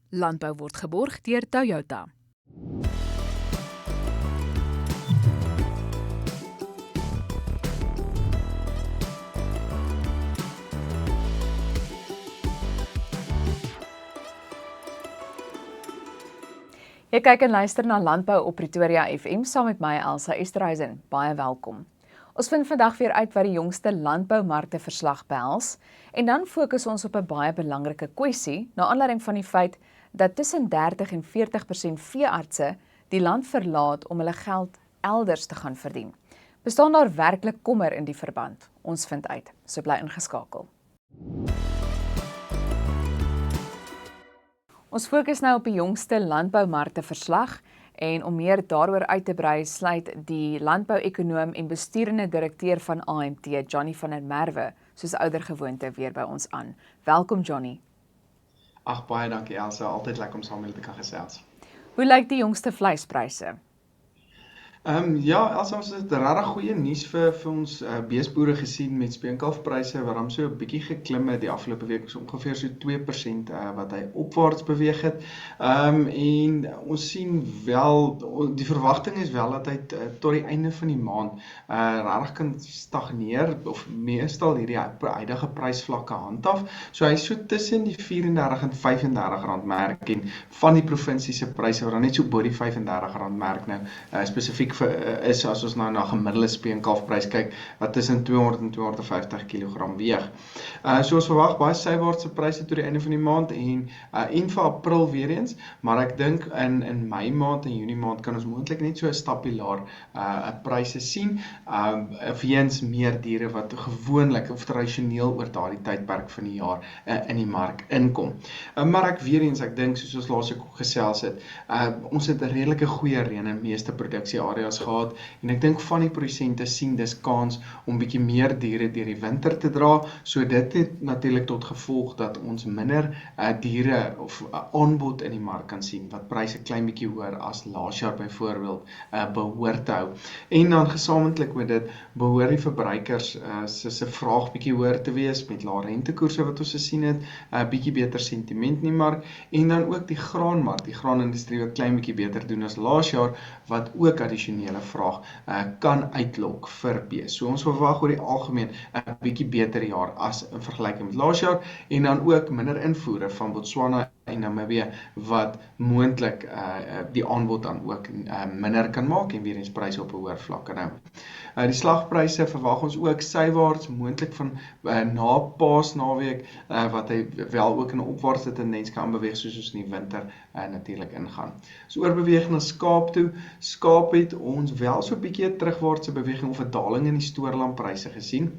Landbou word geborg deur Toyota. Jy kyk en luister na Landbou op Pretoria FM saam met my Elsa Esterhuizen. Baie welkom. Ons vind vandag weer uit wat die jongste landboumarkte verslag behels en dan fokus ons op 'n baie belangrike kwessie na aanleiding van die feit dat tussen 30 en 40% veeartse die land verlaat om hulle geld elders te gaan verdien. Bestaan daar werklik kommer in die verband? Ons vind uit. So bly ingeskakel. Ons fokus nou op die jongste landboumarkte verslag en om meer daaroor uit te brei, sluit die landbou-ekonoom en besturende direkteur van AMT, Johnny van der Merwe, soos ouer gewoonte weer by ons aan. Welkom Johnny. Ag, baie dankie Elsa, altyd lekker om saam met julle te kan gesels. Hoe lyk die jongste vleispryse? Ja, Elsa, ons het regtig goeie nuus vir ons beesboere gesien met speenkalfpryse wat dan so 'n bietjie geklim het die afgelope week, so ongeveer so 2% wat hy opwaarts beweeg het. En ons sien wel, die verwagting is wel dat hy tot die einde van die maand regtig kan stagneer of meestal hierdie huidige prysvlakke handhaaf. So hy is so tussen die 34 en 35 rand merk en van die provinsie se pryse wat dan net so bo die 35 rand merk nou spesifiek is as ons nou na gemiddelde speenkalfprys kyk wat tussen 200 en 250 kg weeg. So ons verwag baie sywaartse pryse tot die einde van die maand en vir April weer eens, maar ek dink in Mei maand en Junie maand kan ons moontlik net so 'n stappie laer pryse sien, weens meer diere wat gewoonlik of tradisioneel oor daardie tydperk van die jaar in die mark inkom. Maar ek dink soos ons laas ook gesels het, ons het 'n redelike goeie reën in meeste produksieareas gehad en ek dink van die produsente sien dis kans om bietjie meer diere deur die winter te dra, so dit het natuurlik tot gevolg dat ons minder diere of aanbod in die mark kan sien, wat pryse klein bietjie hoër as laas jaar byvoorbeeld behoort te hou. En dan gesamentlik met dit behoort die verbruikers se vraag bietjie hoër te wees met lae rentekoerse wat ons gesien het, bietjie beter sentiment in die mark en dan ook die graanmark, die graanindustrie wat klein bietjie beter doen as laas jaar, wat ook addisionele vraag kan uitlok vir bees. So ons verwag oor die algemeen 'n bietjie beter jaar as in vergelyking met laas jaar en dan ook minder invoere van Botswana en Namibië wat moontlik die aanbod dan ook minder kan maak en weer eens pryse op 'n hoër vlak kan hou. Die slagpryse verwag ons ook sywaarts, moontlik van na Paasnaweek wat hy wel ook in 'n opwaartse tendens kan beweeg soos ons in die winter natuurlik ingaan. So oorbeweeg na skaap toe. Skaap het ons wel so 'n bietjie terugwaartse beweging of 'n daling in die stoorlampryse gesien.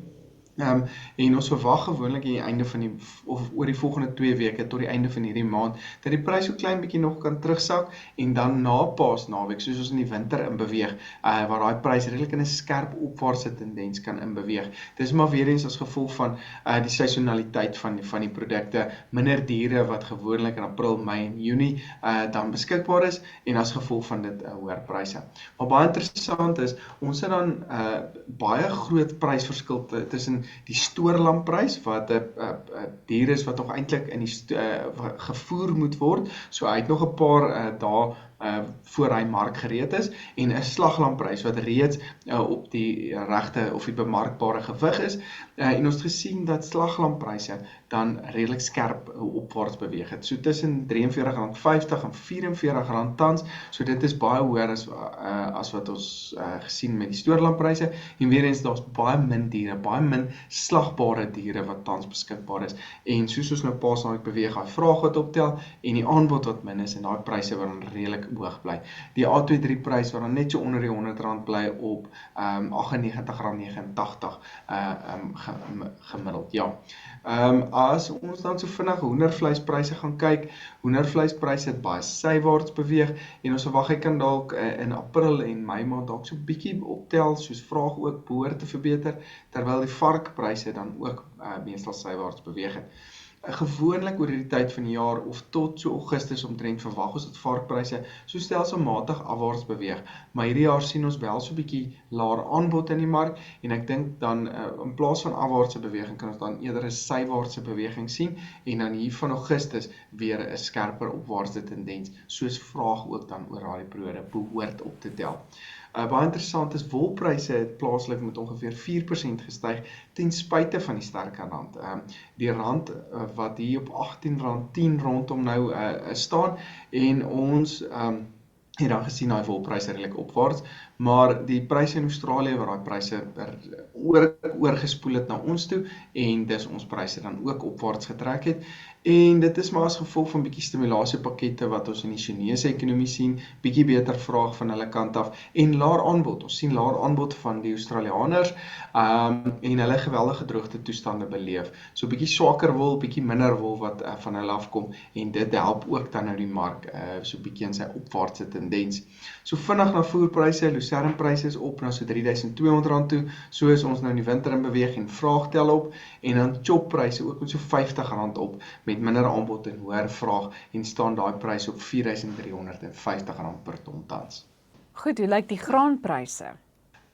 En ons verwag gewoonlik aan die einde van of oor die volgende 2 weke tot die einde van hierdie maand, dat die prys so klein bietjie nog kan terugsak en dan na Paasnaweek, soos ons in die winter in beweeg, waar daai prys redelik in 'n skerp opwaartse tendens kan inbeweeg. Dis maar weer eens as gevolg van die seisonaliteit van die produkte, minder diere wat gewoonlik in April, Mei en Junie dan beskikbaar is en as gevolg van dit hoër pryse. Maar baie interessant is, ons het dan baie groot prysverskil tussen die stoorlamprys wat 'n dier is wat nog eintlik in die gevoer moet word. So hy het nog 'n paar dae voor hy mark gereed is en 'n slaglamprys wat reeds op die regte of die bemarkbare gewig is. En ons het gesien dat slaglampryse dan redelik skerp opwaarts beweeg het. So tussen R43.50 en R44 tans. So dit is baie hoër as wat ons gesien met die stoorlampryse. En weer eens daar's baie min diere, baie min slagbare diere wat tans beskikbaar is. En soos ons nou Paasnaweek beweeg, daai vraag wat optel en die aanbod wat min is en daai pryse wat dan redelik hoog bly. Die A23 prys wat dan net so onder die R100 bly op R98.89 gemiddeld. Ja. As ons dan so vinnig hoendervleispryse gaan kyk, hoendervleispryse het baie sywaarts beweeg en ons verwag hy kan dalk in April en Mei maand dalk so bietjie optel, soos vraag ook behoort te verbeter, terwyl die varkpryse dan ook meestal sywaarts beweeg het. Gewoonlik oor die tyd van die jaar of tot so Augustus omtrent verwag ons dat varkpryse so stelselmatig afwaarts beweeg. Maar hierdie jaar sien ons wel so 'n bietjie laer aanbod in die mark en ek dink dan in plaas van afwaartse beweging kan ons dan eerder 'n sywaartse beweging sien en dan hier van Augustus weer 'n skerper opwaartse tendens, soos vraag ook dan oor daardie periode behoort op te tel. Baie interessant is wolpryse het plaaslik met ongeveer 4% gestyg ten spyte van die sterker rand. Die rand wat hier op R18.10 rondom nou staan en ons het dan gesien daai wolpryse redelik opwaarts, maar die pryse in Australië waar daai pryse oorgespoel het na ons toe en dis ons pryse dan ook opwaarts getrek het. En dit is maar as gevolg van bietjie stimulasiepakkette wat ons in die Chinese ekonomie sien, bietjie beter vraag van hulle kant af en laer aanbod. Ons sien laer aanbod van die Australianers en hulle geweldige droogte toestande beleef. So bietjie swakker wol, bietjie minder wol wat van hulle afkom en dit help ook dan nou die mark so bietjie in sy opwaartse tendens. So vinnig na voerpryse, lucernpryse is op na so R3.200 toe, so is ons nou in die winter in beweeg en vraag tel op en dan choppryse ook met so R50 op met minder aanbod en hoër vraag en staan daai pryse op R4.350 per ton tans. Goed, hoe lyk die graanpryse?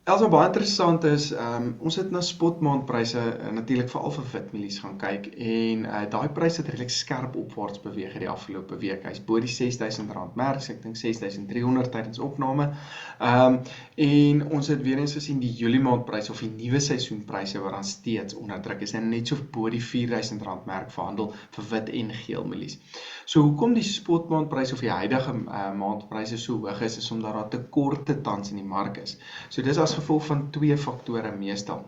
Elsa, baie interessant is, ons het na spotmaandpryse natuurlik veral vir witmielies gaan kyk en daai pryse het redelik skerp opwaarts beweeg die afgelope week. Hy's bo die R6.000 merk, so ek dink 6.300 tydens opname. En ons het weer eens gesien die Julie maandpryse of die nuwe seisoenpryse wat dan steeds onder druk is en net so bo die R4.000 merk verhandel vir wit en geel mielies. So hoekom die spotmaandpryse of die huidige maandpryse so hoog is omdat daar tekorte tans in die mark is. So dis as gevolg van twee faktore meestal.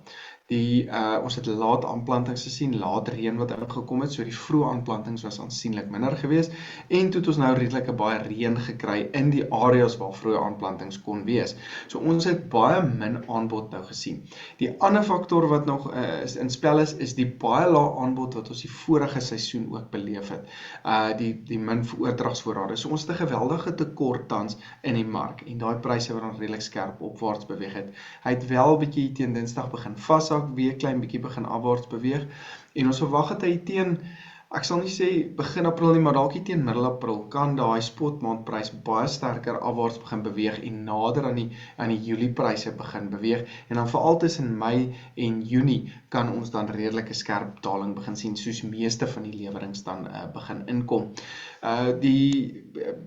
Ons het laat aanplantings gesien, laat reën wat ingekom het, so die vroeë aanplantings was aansienlik minder geweest en toe het ons nou redelik baie reën gekry in die areas waar vroeë aanplantings kon wees. So ons het baie min aanbod nou gesien. Die ander faktor wat nog in spel is die baie lae aanbod wat ons die vorige seisoen ook beleef het. Die min oordragsvoorrade. So ons het 'n geweldige tekort tans in die mark en daai pryse wat dan redelik skerp opwaarts beweeg het. Hy het wel bietjie teen Dinsdag begin vashak, weer klein bietjie begin afwaarts beweeg en ons verwag dat hy teen, ek sal nie sê begin April nie, maar dalk teen middel April kan daai spotmaandprys baie sterker afwaarts begin beweeg en nader aan die Julie pryse begin beweeg en dan veral tussen Mei en Junie kan ons dan redelike skerp daling begin sien soos meeste van die lewerings dan begin inkom.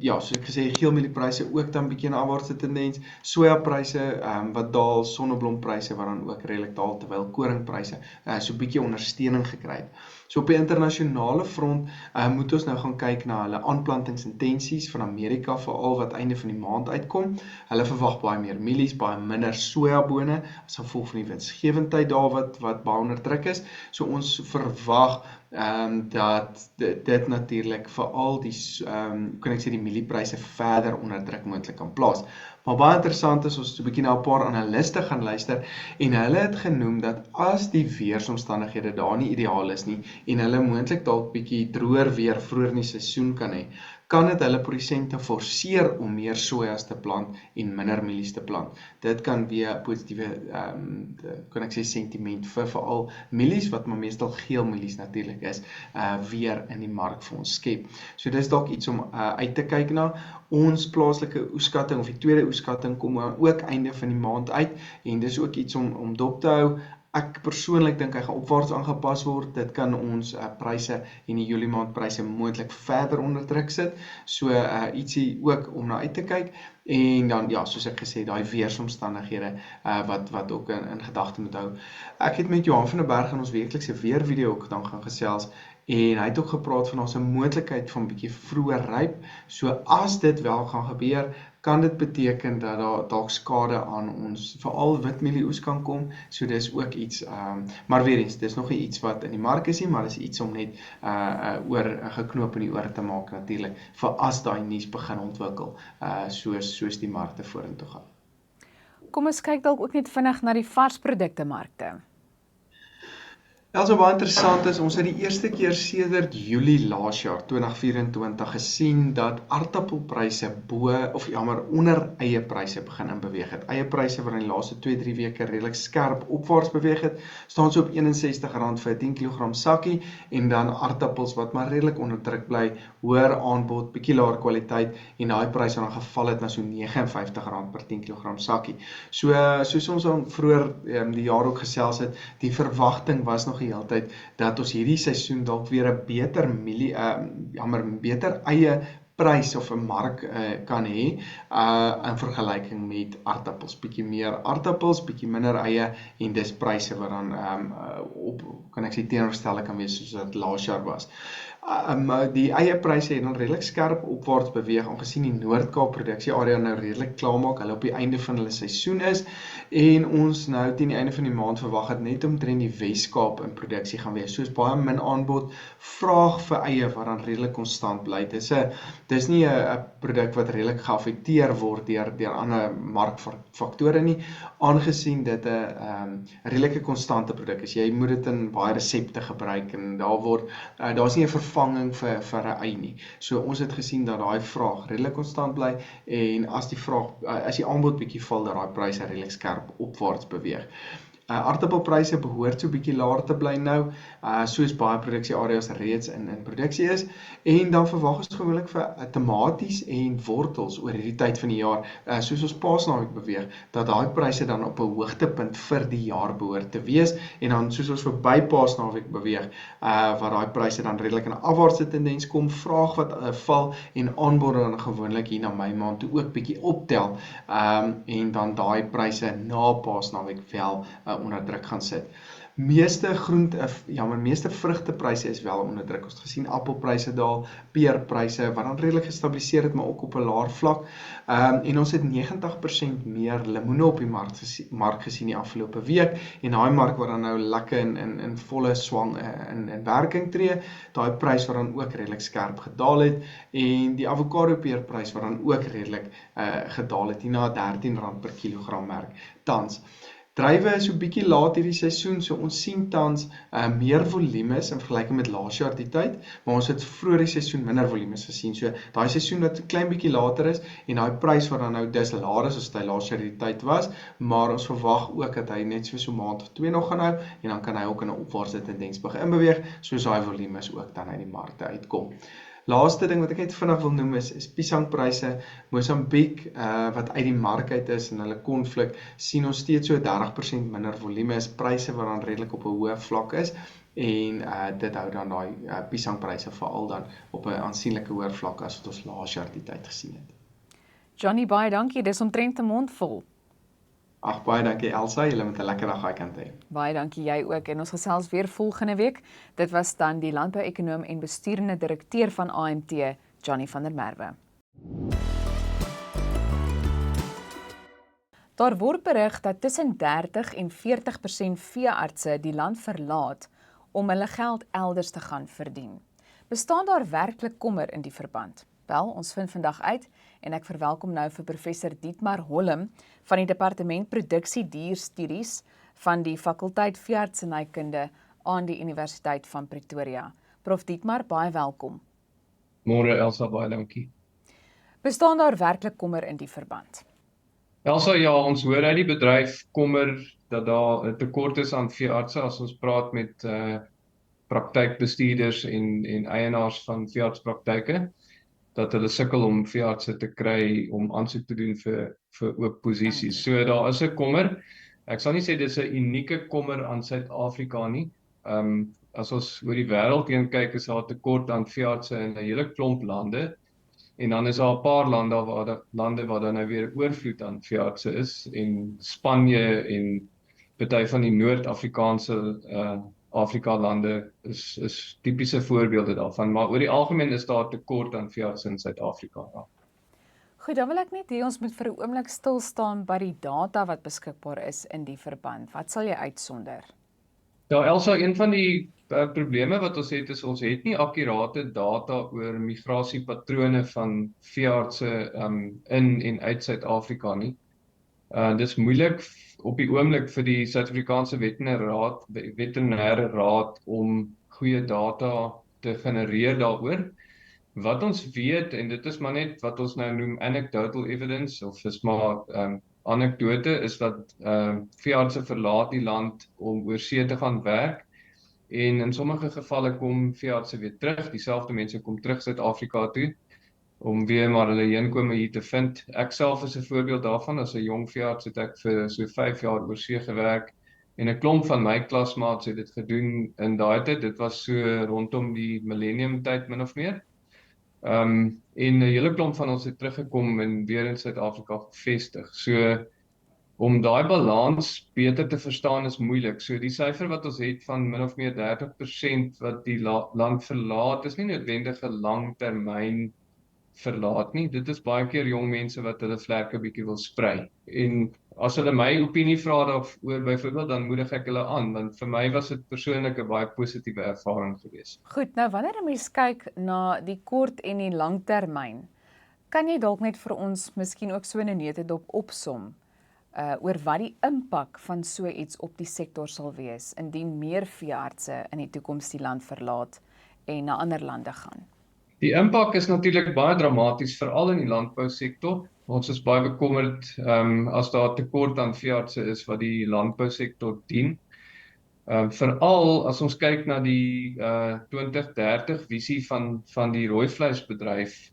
Soos ek gesê, geelmieliepryse ook dan bietjie 'n afwaartse tendens, sojapryse wat daal, sonneblompryse wat dan ook redelik daal terwyl koringpryse so bietjie ondersteuning gekry het. So op die internasionale front moet ons nou gaan kyk na hulle aanplantingsintensies van Amerika veral wat einde van die maand uitkom. Hulle verwag baie meer mielies, baie minder sojabone as gevolg van die winsgewendheid daar wat baie onder druk is. So ons verwag dat dit natuurlik veral die mieliepryse verder onder druk moontlik kan plaas. Maar baie interessant is ons so 'n bietjie na 'n paar analiste gaan luister en hulle het genoem dat as die weeromstandighede daar nie ideaal is nie en hulle moontlik dalk bietjie droër weer vroeër in die seisoen kan hê, kan dit hulle produsente forceer om meer sojas te plant en minder mielies te plant. Dit kan weer positiewe sentiment vir veral mielies wat maar meestal geel mielies natuurlik is, weer in die mark vir ons skep. So dis dalk iets om uit te kyk na. Ons plaaslike oeskatting of die tweede oeskatting kom ook einde van die maand uit en dis ook iets om dop te hou. Ek persoonlik dink hy gaan opwaarts aangepas word. Dit kan ons pryse en die Julie maand pryse moontlik verder onder druk sit. So ietsie ook om na uit te kyk. En dan soos ek gesê, daai weeromstandighede wat ook in gedagte moet hou. Ek het met Johan van der Berg in ons weeklikse weervideo ook dan gaan gesels en hy het ook gepraat van ons 'n moontlikheid van bietjie vroeër ryp. So as dit wel gaan gebeur, kan dit beteken dat daar dalk skade aan ons veral witmielie-oes kan kom. So dis ook iets, maar weer eens, dis nog nie iets wat in die mark is nie, maar dis iets om net geknoop in die oor te maak natuurlik, vir as daai nuus begin ontwikkel, soos die markte vorentoe gaan. Kom ons kyk dalk ook net vinnig na die varsprodukte markte. Also baie interessant is, ons het die eerste keer sedert Julie laas jaar 2024 gesien dat aardappelpryse onder eiepryse begin beweeg het. Eiepryse wat in die laaste 2-3 weke redelik skerp opwaarts beweeg het, staan so op R61 vir 10 kg sakkie en dan aardappels wat maar redelik onder druk bly, hoër aanbod, bietjie laer kwaliteit en daai pryse dan geval het na so R59 per 10 kg sakkie. So soos ons al vroeër die jaar ook gesels het, die verwagting was nog die hele tyd dat ons hierdie seisoen dalk weer 'n beter eie prys of 'n mark kan hê in vergelyking met aardappels. Bietjie meer aardappels, bietjie minder eie en dis pryse wat dan kan ek sê teenoorgestelde kan wees soos dit laas jaar was. Die eiepryse het dan redelik skerp opwaarts beweeg, aangesien die Noord-Kaap produksiearea nou redelik klaarmaak, hulle op die einde van hulle seisoen is, en ons nou teen die einde van die maand verwag het net omtrent die Wes-Kaap in produksie gaan wees, soos baie min aanbod, vraag vir eie wat dan redelik konstant bly. Dis nie 'n produk wat redelik geaffekteer word deur ander markfaktore nie, aangesien dit 'n redelike konstante produk is. Jy moet dit in baie resepte gebruik en daar's nie 'n vervanging vir 'n ei nie. So ons het gesien dat daai vraag redelik konstant bly en as die aanbod bietjie val, dat daai pryse redelik skerp opwaarts beweeg. Aardappelpryse behoort so bietjie laer te bly nou, soos baie produksieareas reeds in produksie is, en dan verwag ons gewoonlik vir tomaties en wortels oor hierdie tyd van die jaar, soos ons Paasnaweek beweeg, dat daai pryse dan op 'n hoogtepunt vir die jaar behoort te wees, en dan soos ons verby Paasnaweek beweeg, waar daai pryse dan redelik in 'n afwaartse tendens kom, vraag wat val en aanbod dan gewoonlik hier na Mei maand toe ook bietjie optel, en dan daai pryse na Paasnaweek wel onder druk gaan sit. Meeste vrugtepryse is wel onder druk. Ons het gesien appelpryse daal, peerpryse wat dan redelik gestabiliseer het, maar ook op 'n laer vlak. En ons het 90% meer lemoene op die mark gesien die afgelope week, en daai mark wat dan nou lekker in volle swang in werking tree, daai prys wat dan ook redelik skerp gedaal het, en die avokado peerprys wat dan ook redelik gedaal het, hier na R13 per kilogram merk tans. Druiwe is so bietjie laat hierdie seisoen, so ons sien tans meer volumes in vergelyking met laas jaar die tyd, maar ons het vroeër die seisoen minder volumes gesien, so daai seisoen wat 'n klein bietjie later is, en daai prys wat dan nou dis laer is as hy laas jaar die tyd was, maar ons verwag ook dat hy net so 'n maand of 2 nog gaan hou, en dan kan hy ook in 'n opwaartse tendens begin beweeg, soos daai volumes ook dan uit die markte uitkom. Laaste ding wat ek net vinnig wil noem is piesangpryse. Mosambiek, wat uit die mark uit is en hulle konflik, sien ons steeds so 30% minder volume, is pryse wat dan redelik op 'n hoë vlak is, en dit hou dan daai piesangpryse veral dan op 'n aansienlike hoër vlak as wat ons laas jaar die tyd gesien het. Johnny, baie dankie, dis omtrent 'n mond vol. Ag, baie dankie Elsa, julle moet 'n lekker dag daai kant hê. Baie dankie jy ook, en ons gesels weer volgende week. Dit was dan die landbouekonoom en besturende direkteur van AMT, Johnny van der Merwe. Daar word berig dat tussen 30 en 40% veeartse die land verlaat om hulle geld elders te gaan verdien. Bestaan daar werklik kommer in die verband? Wel, ons vind vandag uit, en ek verwelkom nou vir professor Dietmar Hollem van die Departement Produksie Dierstudies van die Fakulteit Veeartsenykunde aan die Universiteit van Pretoria. Prof Dietmar, baie welkom. Môre Elsa, baie dankie. Bestaan daar werklik kommer in die verband? Elsa, ja, ons hoor uit die bedryf kommer dat daar 'n tekort is aan veeartse as ons praat met praktykbestuurders en eienaars van veeartspraktyke, dat hulle sukkel om veeartse te kry om aansoek te doen vir oop posisies. So daar is 'n kommer. Ek sal nie sê dis 'n unieke kommer aan Suid-Afrika nie. As ons oor die wêreld heen kyk, is daar 'n tekort aan veeartse in 'n hele klomp lande. En dan is daar 'n paar lande waar dan nou weer oorvloed aan veeartse is, en Spanje en party van die Noord-Afrikaanse Afrika lande is tipiese voorbeelde daarvan, maar oor die algemeen is daar 'n tekort aan veeartse in Suid-Afrika. Ja. Goed, dan wil ek net hê ons moet vir 'n oomblik stil staan by die data wat beskikbaar is in die verband. Wat sal jy uitsonder? Ja, Elsa, een van die probleme wat ons het is ons het nie akkurate data oor migrasiepatrone van veeartse in en uit Suid-Afrika nie. Dis moeilik op die oomblik vir die Suid-Afrikaanse Veterinêre Raad om goeie data te genereer daaroor. Wat ons weet, en dit is maar net wat ons nou noem anecdotal evidence, of is maar anekdote, is dat veeartse verlaat die land om oor see te gaan werk, en in sommige gevalle kom veeartse weer terug, dieselfde mense kom terug Suid-Afrika toe, om weer maar hulle heenkome hier te vind. Ek self is 'n voorbeeld daarvan. As 'n jong veearts het ek vir so 5 jaar oor see gewerk, en 'n klomp van my klasmaats het dit gedoen in daai tyd. Dit was so rondom die millennium tyd min of meer. En 'n hele klomp van ons het teruggekom en weer in Suid-Afrika gevestig. So om daai balans beter te verstaan is moeilik. So die syfer wat ons het van min of meer 30% wat die land verlaat, is nie noodwendig 'n langtermyn verlaat nie. Dit is baie keer jong mense wat hulle vlerke bietjie wil sprei. En as hulle my opinie vra daaroor byvoorbeeld, dan moedig ek hulle aan, want vir my was dit persoonlik 'n baie positiewe ervaring geweest. Goed, nou wanneer 'n mens kyk na die kort en die langtermyn, kan jy dalk net vir ons miskien ook so 'n neutedop opsom oor wat die impak van so iets op die sektor sal wees indien meer veeartse in die toekoms die land verlaat en na ander lande gaan? Die impak is natuurlik baie dramaties, veral in die landbousektor. Ons is baie bekommerd as daar tekort aan veeartse is wat die landbousektor dien. Veral as ons kyk na die 2030 visie van die rooivleisbedryf,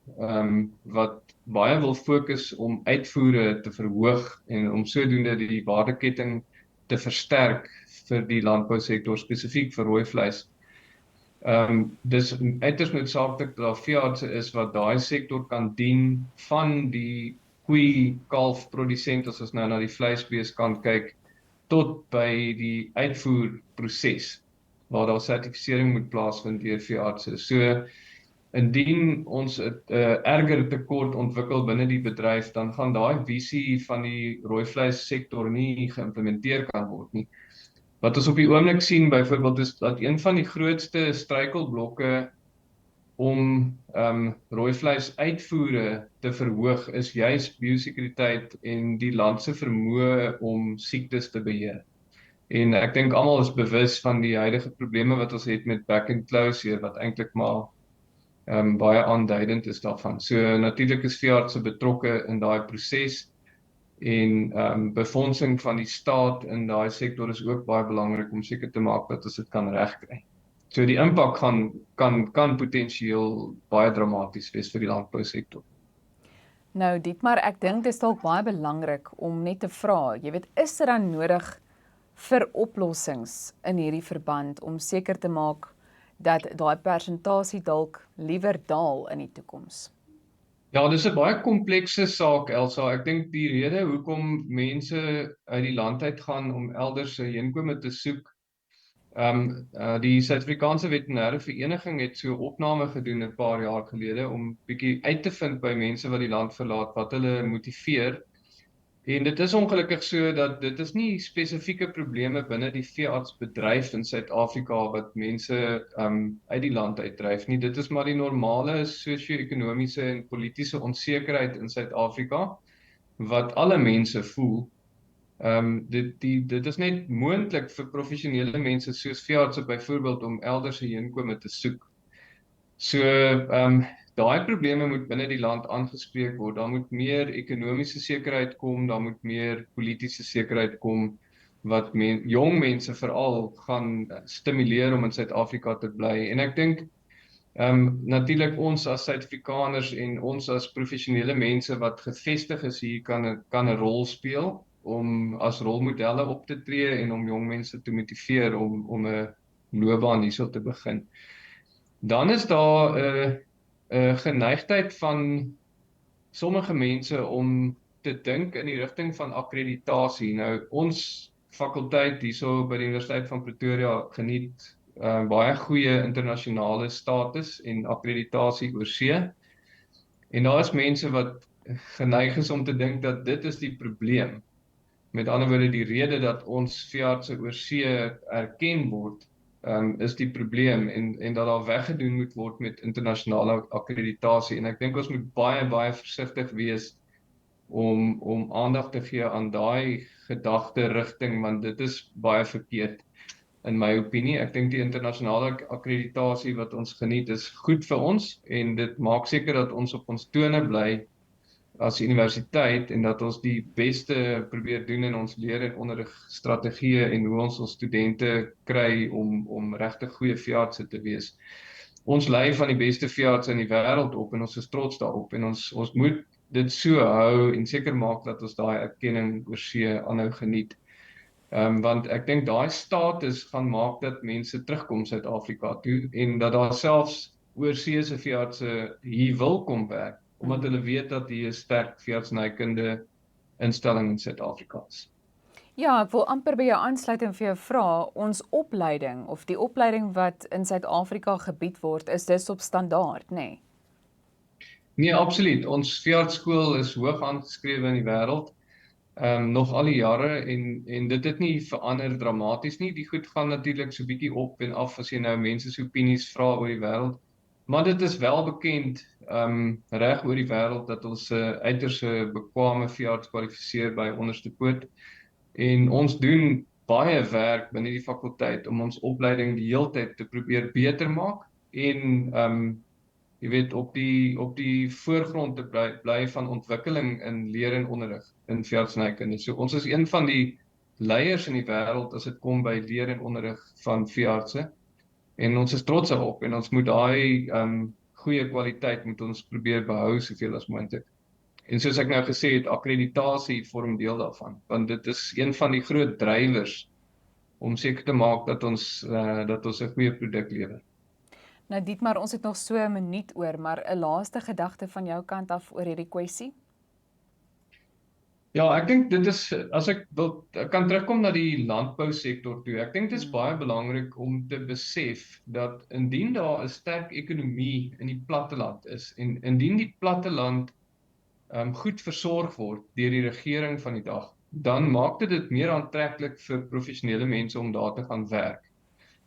wat baie wil fokus om uitvoere te verhoog en om sodoende die waardeketting te versterk vir die landbousektor, spesifiek vir rooivleis. Dis uiters noodsaaklik dat daar veeartse is wat daai sektor kan dien, van die koei-kalf produsent, as ons nou na die vleisbees kan kyk, tot by die uitvoerproses waar daar sertifisering moet plaasvind deur veeartse. So indien ons 'n erger tekort ontwikkel binne die bedryf, dan gaan daai visie van die rooivleissektor nie geïmplementeer kan word nie. Wat ons op die oomblik sien byvoorbeeld is dat een van die grootste struikelblokke om rooivleis uitvoere te verhoog is juis biosekuriteit en die land se vermoë om siektes te beheer. En ek dink almal is bewus van die huidige probleme wat ons het met back and closure, wat eintlik maar baie aanduidend is daarvan. So natuurlik is veeartse betrokke in daai proses, en befondsing van die staat in daai sektor is ook baie belangrik om seker te maak dat ons dit kan regkry. So die impak kan potensieel baie dramaties wees vir die landbousektor. Nou Dietmar, ek dink dit is dalk baie belangrik om net te vra, jy weet, is dit dan nodig vir oplossings in hierdie verband om seker te maak dat daai persentasie dalk liewer daal in die toekoms? Ja, dis 'n baie komplekse saak, Elsa. Ek dink die rede hoekom mense uit die land uit gaan om elders 'n heenkome te soek, die Suid-Afrikaanse Veterinêre Vereniging het so 'n opname gedoen 'n paar jaar gelede om bietjie uit te vind by mense wat die land verlaat, wat hulle motiveer. En dit is ongelukkig so dat dit is nie spesifieke probleme binne die veeartsbedryf in Suid-Afrika wat mense uit die land uitdryf nie. Dit is maar die normale sosio-ekonomiese en politiese onsekerheid in Suid-Afrika wat alle mense voel. Dit is net moontlik vir professionele mense soos veeartse byvoorbeeld om elders 'n heenkome te soek. So daai probleme moet binne die land aangespreek word. Daar moet meer ekonomiese sekerheid kom, daar moet meer politieke sekerheid kom wat jong mense veral gaan stimuleer om in Suid-Afrika te bly. En ek dink natuurlik ons as Suid-Afrikaners en ons as professionele mense wat gevestig is hier kan 'n rol speel om as rolmodelle op te tree en om jong mense te motiveer om 'n loopbaan hierso te begin. Dan is daar 'n geneigtheid van sommige mense om te dink in die rigting van akkreditasie. Nou, ons fakulteit hierso by die Universiteit van Pretoria geniet baie goeie internasionale status en akkreditasie oor see. En daar is mense wat geneig is om te dink dat dit is die probleem. Met ander woorde, die rede dat ons veeartse oor see erken word, is die probleem en dat daar weggedoen moet word met internasionale akkreditasie. En ek dink ons moet baie versigtig wees om aandag te gee aan daai gedagte rigting, want dit is baie verkeerd in my opinie. Ek dink die internasionale akkreditasie wat ons geniet is goed vir ons en dit maak seker dat ons op ons tone bly as universiteit en dat ons die beste probeer doen in ons leer en onderrigstrategieë en hoe ons studente kry om regtig goeie veeartse te wees. Ons lei van die beste veeartse in die wêreld op en ons is trots daarop en ons moet dit so hou en seker maak dat ons daai erkenning oor see aanhou geniet. Want ek dink daai status gaan maak dat mense terugkom Suid-Afrika toe en dat daar selfs oorseese veeartse hier wil kom werk, omdat hulle weet dat hier 'n sterk veeartsenykunde instelling in Suid-Afrika is. Ja, ek wil amper by jou aansluit en vir jou vra, ons opleiding of die opleiding wat in Suid-Afrika gebied word, is dis op standaard, nê? Nee? Nee, absoluut. Ons veeartsskool is hoog aangeskrewe in die wêreld. Nog al die jare en dit het nie verander dramaties nie. Die goed gaan natuurlik so bietjie op en af as jy nou mense se opinies vra oor die wêreld. Maar dit is wel bekend reg oor die wêreld dat ons uiters bekwame veearts kwalifiseer by onderste poort. En ons doen baie werk binne die fakulteit om ons opleiding die heeltyd te probeer beter maak en jy weet op die voorgrond te bly van ontwikkeling in leer en onderrig in veeartsenykunde. So ons is een van die leiers in die wêreld as dit kom by leer en onderrig van veeartse. En ons is trots daarop en ons moet daai goeie kwaliteit moet ons probeer behou soveel as moontlik. En soos ek nou gesê het, akkreditasie vorm deel daarvan, want dit is een van die groot drywers om seker te maak dat ons 'n goeie produk lewer. Nou Dietmar, ons het nog so 'n minuut oor, maar 'n laaste gedagte van jou kant af oor hierdie kwessie? Ja, ek dink dit is, as ek kan terugkom na die landbousektor toe, ek dink dit is baie belangrik om te besef dat indien daar 'n sterk ekonomie in die platteland is, en indien die platteland goed versorg word deur die regering van die dag, dan maak dit meer aantreklik vir professionele mense om daar te gaan werk.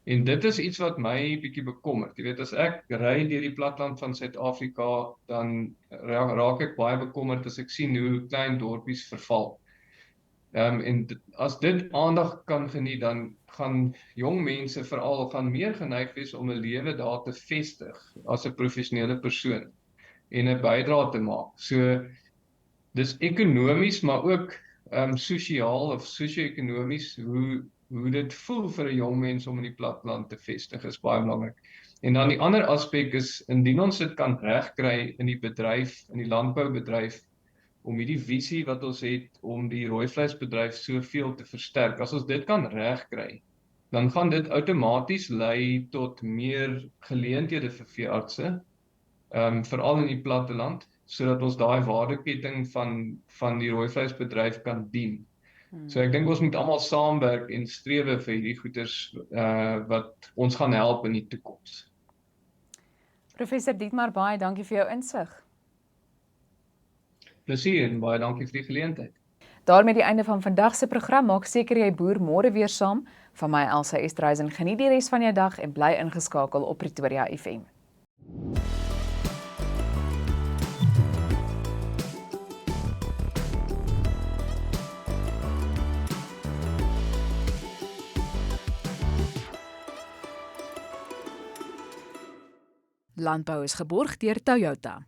En dit is iets wat my bietjie bekommerd. Jy weet, as ek ry deur die platteland van Suid-Afrika, dan raak ek baie bekommerd as ek sien hoe klein dorpies verval. En as dit aandag kan geniet, dan gaan jong mense veral gaan meer geneig wees om 'n lewe daar te vestig as 'n professionele persoon en 'n bydrae te maak. So dis ekonomies, maar ook sosiaal of sosio-ekonomies hoe dit voel vir 'n jong mens om in die platteland te vestig is baie belangrik. En dan die ander aspek is, indien ons dit kan regkry in die bedryf, in die landboubedryf, om hierdie visie wat ons het om die rooivleisbedryf soveel te versterk, as ons dit kan regkry, dan gaan dit outomaties lei tot meer geleenthede vir veeartse, veral in die platteland, sodat ons daai waardeketting van die rooivleisbedryf kan dien. So ek dink ons moet almal saamwerk en strewe vir hierdie goeders wat ons gaan help in die toekoms. Professor Dietmar, baie dankie vir jou insig. Plesier en baie dankie vir die geleentheid. Daarmee die einde van vandag se program. Maak seker jy boer môre weer saam. Van my Elsa Esterhuizen, geniet die res van jou dag en bly ingeskakel op Pretoria FM. Landbou is geborg deur Toyota.